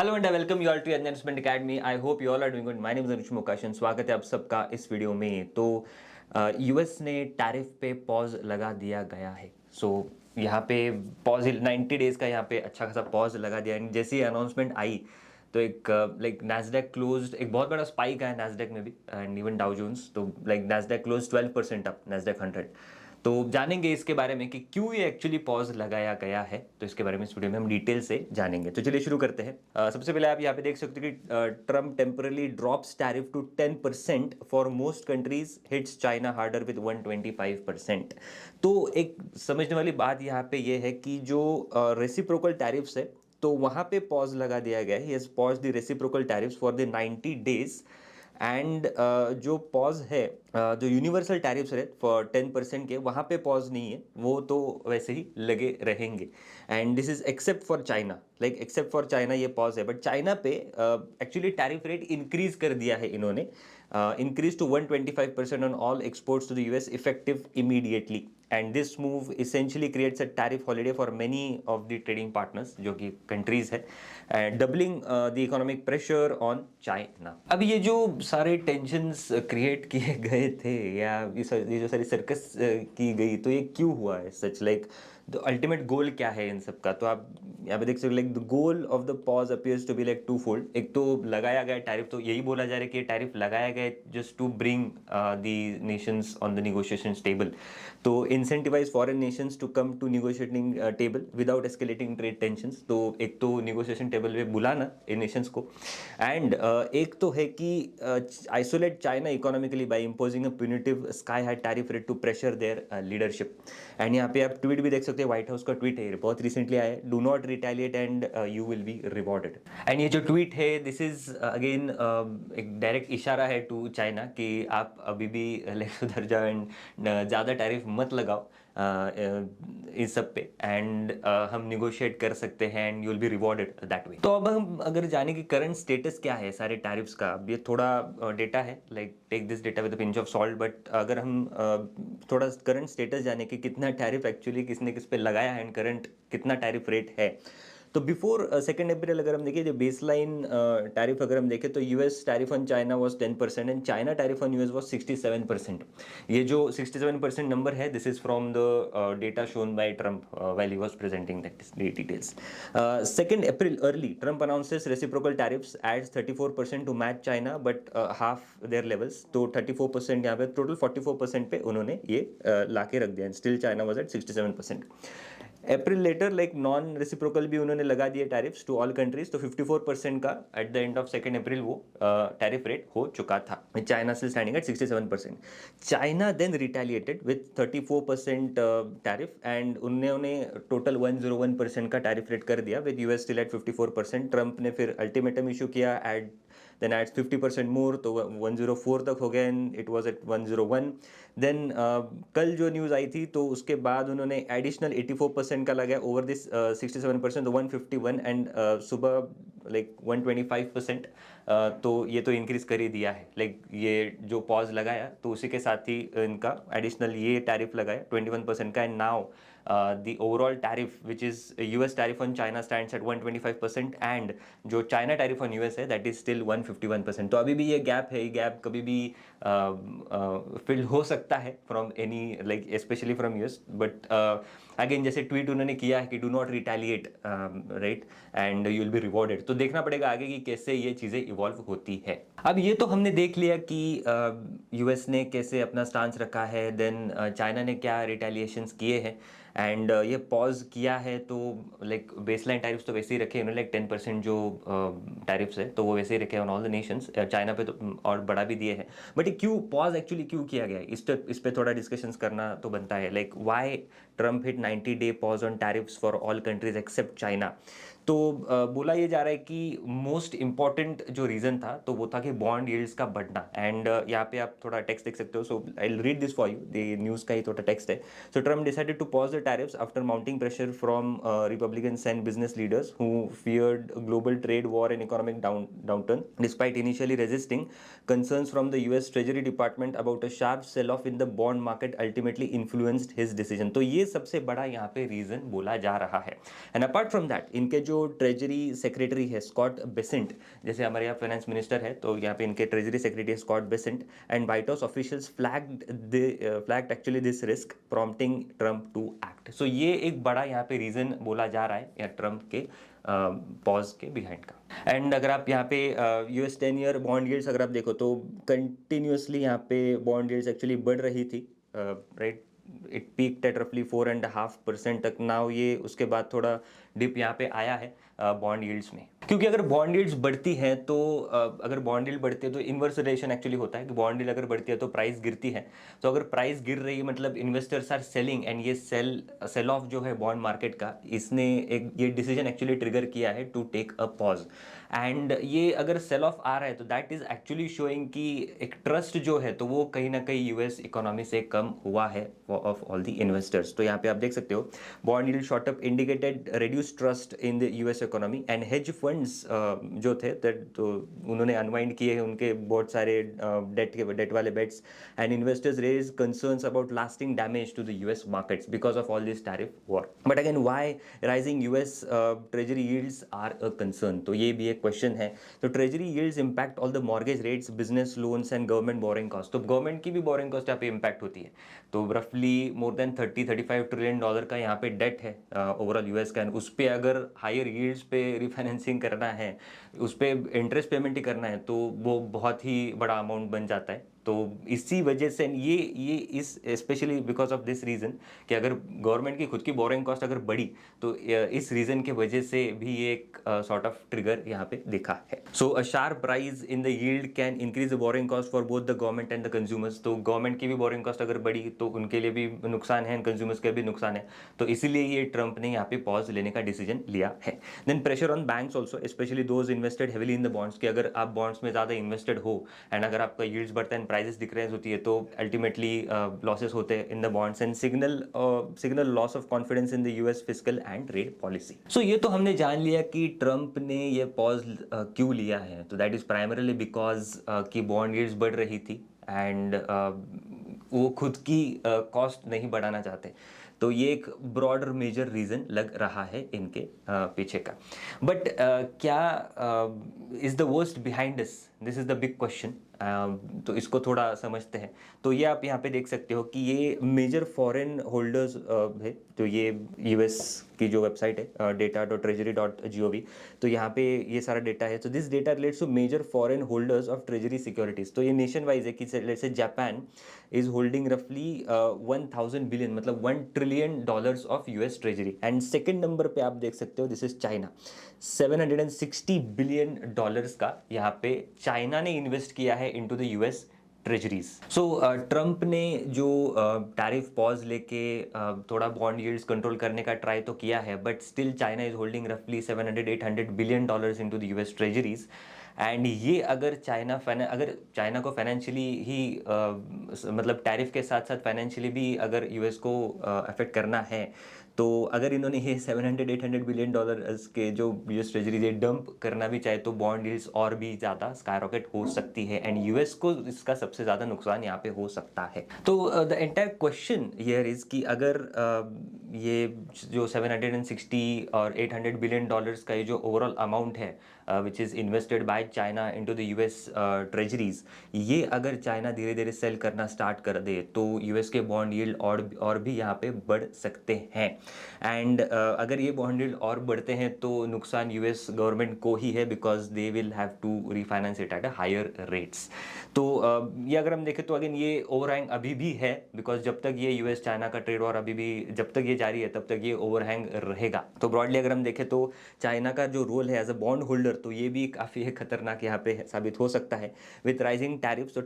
Hello and welcome you all to investment academy. I hope you all are doing good. My name is Anuj Mokashan. स्वागत है आप सबका इस video में। तो यूएस ने टैरिफ पे पॉज लगा दिया गया है। यहाँ पे पॉज 90 डेज का यहाँ पे अच्छा खासा पॉज लगा दिया है। जैसे ही अनाउंसमेंट आई तो एक लाइक नैस्डैक क्लोज्ड, एक बहुत बड़ा स्पाइक आया नैस्डैक में भी एंड इवन डाउ जोन्स। तो like Nasdaq close 12% up, Nasdaq 100। तो जानेंगे इसके बारे में कि क्यों ये एक्चुअली पॉज लगाया गया है। तो इसके बारे में इस वीडियो में हम डिटेल से जानेंगे। तो चलिए शुरू करते हैं। सबसे पहले आप यहाँ पे देख सकते हो कि Trump temporarily drops tariff to 10% for most countries, hits China harder with 125%। तो एक समझने वाली बात यहाँ पे ये है कि जो रेसिप्रोकल टैरिफ्स है तो वहाँ पे पॉज लगा दिया गया है। Yes, pause the reciprocal tariffs for the 90 days. And जो पॉज है, जो यूनिवर्सल टैरिफ्स है फॉर 10% के, वहाँ पे पॉज नहीं है, वो तो वैसे ही लगे रहेंगे। And this is except for China, like except for China ये पॉज है। बट चाइना पे एक्चुअली टैरिफ रेट इंक्रीज कर दिया है इन्होंने, increase to 125% on all exports to the US effective immediately. And this move essentially creates a tariff holiday for many of the trading partners, जो कि countries है, doubling the economic pressure on China. अब ये जो सारे tensions create किए गए थे, या ये जो सारी सर्कस की गई, तो ये क्यों हुआ है सच? लाइक द अल्टीमेट गोल क्या है इन सब का? तो आप यहाँ पे देख सकते हो, like the goal of the pause appears to be like twofold. एक तो लगाया गया टैरिफ, तो यही बोला जा रहा है कि टैरिफ लगाया गया just to bring the nations on the negotiation table, to incentivise foreign nations to come to negotiating table without escalating trade tensions. तो एक तो नेगोशिएशन टेबल पे बुलाना इन नेशंस को, एंड एक तो है कि isolate China economically by imposing a punitive sky high tariff rate to pressure their leadership. And यहाँ पे आप ट्वीट भी देख सकते हैं, व्हाइट हाउस का ट्वीट है, बहुत रिसेंटली आया है, do not retaliate and you will be rewarded. And ये जो ट्वीट है, दिस इज अगेन एक डायरेक्ट इशारा है टू चाइना कि आप अभी भी सुधर जाओ एंड ज़्यादा टैरिफ मत लगाओ इस सब पे, एंड हम निगोशिएट कर सकते हैं and you will be rewarded that way. तो अब हम अगर जाने कि करंट स्टेटस क्या है सारे टैरिफ्स का, अब ये थोड़ा डेटा है, like take this data with a pinch of salt. But अगर हम थोड़ा करंट स्टेटस जाने कि कितना टैरिफ एक्चुअली किसने किस पे लगाया है एंड करंट कितना टैरिफ रेट है, तो बिफोर 2 अप्रैल अगर हम देखें, जो बेसलाइन टैरिफ अगर हम देखें, तो US tariff on China was 10% and China tariff on US was 67%। ये जो 67% नंबर है, this is from the data shown by Trump while he was presenting that details. 2 April early Trump announces reciprocal tariffs adds 34% to match China but half their levels. तो 34% यहाँ पे, total 44% पे उन्होंने ये लाके रख दिया। Still China was at 67%। April later, like non reciprocal भी उन्होंने लगा दिए टैरिफ्स टू ऑल कंट्रीज। तो 54% का at the end of 2 April वो टैरिफ रेट हो चुका था। China still standing at 67%। China then retaliated with 34% tariff and उन्होंने टोटल 101% का टैरिफ रेट कर दिया with US still at 54%। Trump ने फिर अल्टीमेटम इशू किया, एड देन एड्स 50% मोर, तो 104 तक हो गया and it was at 101। Then कल जो न्यूज़ आई थी, तो उसके बाद उन्होंने एडिशनल 84% का लगाया ओवर दिस 67%, तो 151, एंड सुबह लाइक 125%। तो ये तो इंक्रीज कर ही दिया है। लाइक ये जो पॉज लगाया तो उसी के साथ ही इनका एडिशनल ये टैरिफ लगाया 21% का। And now the overall tariff, which is US tariff on China, stands at 125% and जो चाइना टैरिफ ऑन यूएस है दैट इज स्टिल 151%। तो अभी भी ये गैप है, ये गैप कभी भी फिल हो सकता है from any, like specially from US. But again जैसे ट्वीट उन्होंने किया है कि do not retaliate, right, and you will be rewarded. तो देखना पड़ेगा आगे कि कैसे ये चीज़ें इवॉल्व होती है। अब ये तो हमने देख लिया कि यूएस ने कैसे अपना स्टांस रखा है, देन चाइना ने क्या रिटेलिएशंस किए हैं, एंड ये पॉज किया है। तो लाइक बेसलाइन टैरिफ्स तो वैसे ही रखे उन्होंने, लाइक 10% जो टैरिफ्स है तो वो वैसे ही रखे on all the Nations. China पे तो और बढ़ा भी दिए हैं। बट ये क्यों पॉज एक्चुअली क्यों किया गया है, इस पे थोड़ा डिस्कशंस करना तो बनता है। Like why Trump hit 90-day pause on tariffs for all countries accept China. तो बोला ये जा रहा है कि मोस्ट इंपॉर्टेंट जो रीज़न था तो वो था कि बॉन्ड यील्ड्स का बढ़ना। एंड यहाँ पे आप थोड़ा टेक्स्ट देख सकते हो, so I will read this for you, the news का ही थोड़ा टेक्स्ट है। So Trump decided to pause the tariffs after mounting pressure from Republicans and business leaders who feared a global trade war and economic downturn. Despite initially resisting, concerns from the U.S. Treasury Department about a sharp sell-off in the bond market ultimately influenced his decision. तो ये सबसे बड़ा यहाँ पे reason बोला जा रहा है। And apart from that, इनके जो जो ट्रेजरी सेक्रेटरी है स्कॉट बेसेंट, जैसे हमारे यहाँ फाइनेंस मिनिस्टर है तो यहाँ पे इनके ट्रेजरी सेक्रेटरी है Scott Bessent, and White House officials flagged actually this risk prompting Trump to act. So ये एक बड़ा यहाँ पे रीज़न बोला जा रहा है या ट्रम्प के पॉज के बिहाइंड का। एंड अगर आप यहाँ पे US 10 ईयर बॉन्ड यील्ड्स अगर आप देखो तो कंटिन्यूसली यहाँ पे बॉन्ड यील्ड्स एक्चुअली बढ़ रही थी, राइट। इट पीक्ड एट रफली 4.5% तक। नाउ ये उसके बाद थोड़ा डिप यहाँ पे आया है बॉन्ड यील्ड्स में, क्योंकि अगर बॉन्ड यील्ड्स बढ़ती हैं तो अगर बॉन्ड यील्ड बढ़ती है तो इन्वर्स रिलेशन एक्चुअली होता है कि बॉन्ड यील्ड अगर बढ़ती है तो प्राइस गिरती है। तो अगर प्राइस गिर रही है मतलब इन्वेस्टर्स आर सेलिंग, एंड ये सेल ऑफ जो है बॉन्ड मार्केट का, इसने एक ये डिसीजन एक्चुअली ट्रिगर किया है to take a pause. And ये अगर सेल ऑफ आ रहा है तो दैट इज एक्चुअली शोइंग कि एक ट्रस्ट जो है तो वो कहीं ना कहीं US इकोनॉमी से कम हुआ है ऑफ ऑल द इन्वेस्टर्स। तो यहाँ पे आप देख सकते हो bond yield shot up indicated reduce trust in the US economy, and hedge funds जो थे तो उन्होंने अनवाइंड किए हैं उनके बहुत सारे डेट वाले bets, and investors raise concerns about lasting damage to the US markets because of all this tariff war. But again why rising US treasury yields are a concern, तो ये भी एक क्वेश्चन है। तो treasury yields impact all the mortgage rates, business loans and government borrowing cost. तो government की भी borrowing cost यहाँ पे इंपैक्ट होती है। तो रफली मोर देन 30-35 ट्रिलियन डॉलर का यहाँ पे डेट है ओवरऑल US का, उस पर अगर हायर यील्ड्स पे रिफाइनेंसिंग करना है, उस पर इंटरेस्ट पेमेंट ही करना है, तो वो बहुत ही बड़ा अमाउंट बन जाता है। तो इसी वजह से ये इस specially because of this reason कि अगर गवर्नमेंट की खुद की बोरिंग कॉस्ट अगर बढ़ी तो इस रीज़न के वजह से भी ये एक सॉर्ट ऑफ ट्रिगर यहाँ पे दिखा है। So a sharp rise in the yield can increase the borrowing cost for both the government and the consumers. तो गवर्नमेंट की भी बोरिंग कॉस्ट अगर बढ़ी तो उनके लिए भी नुकसान है एंड कंज्यूमर्स के भी नुकसान है। तो इसीलिए ये ट्रंप ने यहाँ पे पॉज लेने का डिसीजन लिया है। Then pressure on banks also, specially those invested heavily in the bonds, कि अगर आप बॉन्ड्स में ज़्यादा इन्वेस्टेड हो एंड अगर आपका यील्ड्स बढ़ता है, प्राइसेस डिक्रीज होती है, तो अल्टीमेटली लॉसेस होते हैं in the bonds and signal loss of confidence in the US fiscal and trade policy. So ये तो हमने जान लिया कि ट्रंप ने ये पॉज क्यों लिया है। तो दैट इज प्राइमरली बिकॉज कि बॉन्ड यील्ड्स बढ़ रही थी एंड वो खुद की कॉस्ट नहीं बढ़ाना चाहते। तो ये एक ब्रॉडर मेजर रीज़न लग रहा है इनके पीछे का। बट क्या is the worst behind this is the big question. तो इसको थोड़ा समझते हैं। तो ये आप यहाँ पे देख सकते हो कि ये मेजर फॉरेन होल्डर्स है। तो ये US की जो वेबसाइट है data.treasury.gov, तो यहाँ पे ये सारा डेटा है। तो this data relates to major foreign holders of treasury securities. तो ये नेशन वाइज है कि let's say Japan is holding रफली 1000 बिलियन मतलब $1 trillion of US treasury. And second number पे आप देख सकते हो दिस इज चाइना, $760 बिलियन का यहाँ पे चाइना ने इन्वेस्ट किया है into the US treasuries. So Trump ने जो टैरिफ पॉज लेके थोड़ा बॉन्ड यील्ड्स कंट्रोल करने का ट्राई तो किया है, but still China is holding रफली 700-800 billion into the US treasuries. And ये अगर अगर चाइना को फाइनेंशियली ही मतलब टैरिफ के साथ साथ फाइनेंशियली भी अगर US को अफेक्ट करना है, तो अगर इन्होंने ये 700-800 बिलियन डॉलर्स के जो US ट्रेजरीज डंप करना भी चाहे तो बॉन्ड यील्ड्स और भी ज़्यादा स्काईरॉकेट हो सकती है एंड US को इसका सबसे ज़्यादा नुकसान यहाँ पे हो सकता है। तो the entire question here is कि अगर ये जो 760 और 800 बिलियन डॉलर्स का ये जो ओवरऑल अमाउंट है which is invested by China into the US treasuries, ये अगर चाइना धीरे धीरे सेल करना स्टार्ट कर दे तो US के बॉन्ड यील्ड और भी यहाँ पे बढ़ सकते हैं। एंड अगर ये बॉन्ड यील्ड और बढ़ते हैं तो नुकसान US गवर्नमेंट को ही है because they will have to refinance it at a higher rates. तो ये अगर हम देखें तो अगेन ये ओवरहैंग अभी भी है बिकॉज जब तक ये US चाइना का ट्रेड वॉर अभी भी जब तक ये जारी है तब तक ये ओवरहैंग रहेगा। तो ब्रॉडली अगर हम देखें तो चाइना का जो रोल है एज अ बॉन्ड होल्डर, तो ये भी काफ़ी खतरनाक यहाँ पे साबित हो सकता है विथ राइजिंग टैरिफ्स। तो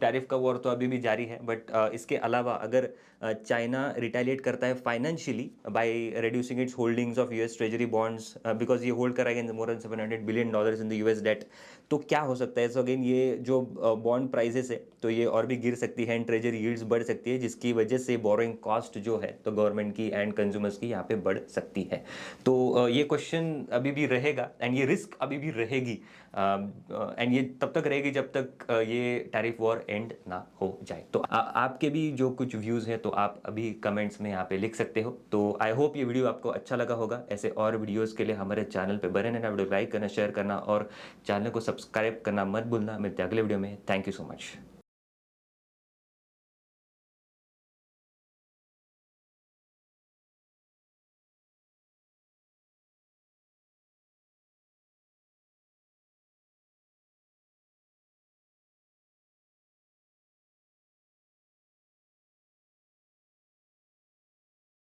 टैरिफ का वॉर तो अभी भी जारी है, बट इसके अलावा अगर चाइना रिटेलिएट करता है financially by reducing its holdings of US treasury bonds because ये होल्ड करा again more than $700 billion in the US debt, तो क्या हो सकता है। सो अगेन ये जो बॉन्ड प्राइजेस है तो ये और भी गिर सकती है एंड ट्रेजरी यील्ड्स बढ़ सकती है जिसकी वजह से बोरोइंग कॉस्ट जो है तो गवर्नमेंट की एंड कंज्यूमर्स की यहाँ पे बढ़ सकती है। तो ये क्वेश्चन अभी भी रहेगा एंड ये रिस्क अभी भी रहेगी एंड ये तब तक रहेगी जब तक ये टैरिफ वॉर एंड ना हो जाए। तो आपके भी जो कुछ व्यूज़ हैं तो आप अभी कमेंट्स में यहाँ पे लिख सकते हो। तो आई होप ये वीडियो आपको अच्छा लगा होगा। ऐसे और वीडियोज़ के लिए हमारे चैनल पे बने रहना, वीडियो लाइक करना, शेयर करना और चैनल को सब्सक्राइब करना मत भूलना। मिलते हैं अगले वीडियो में। Thank you so much.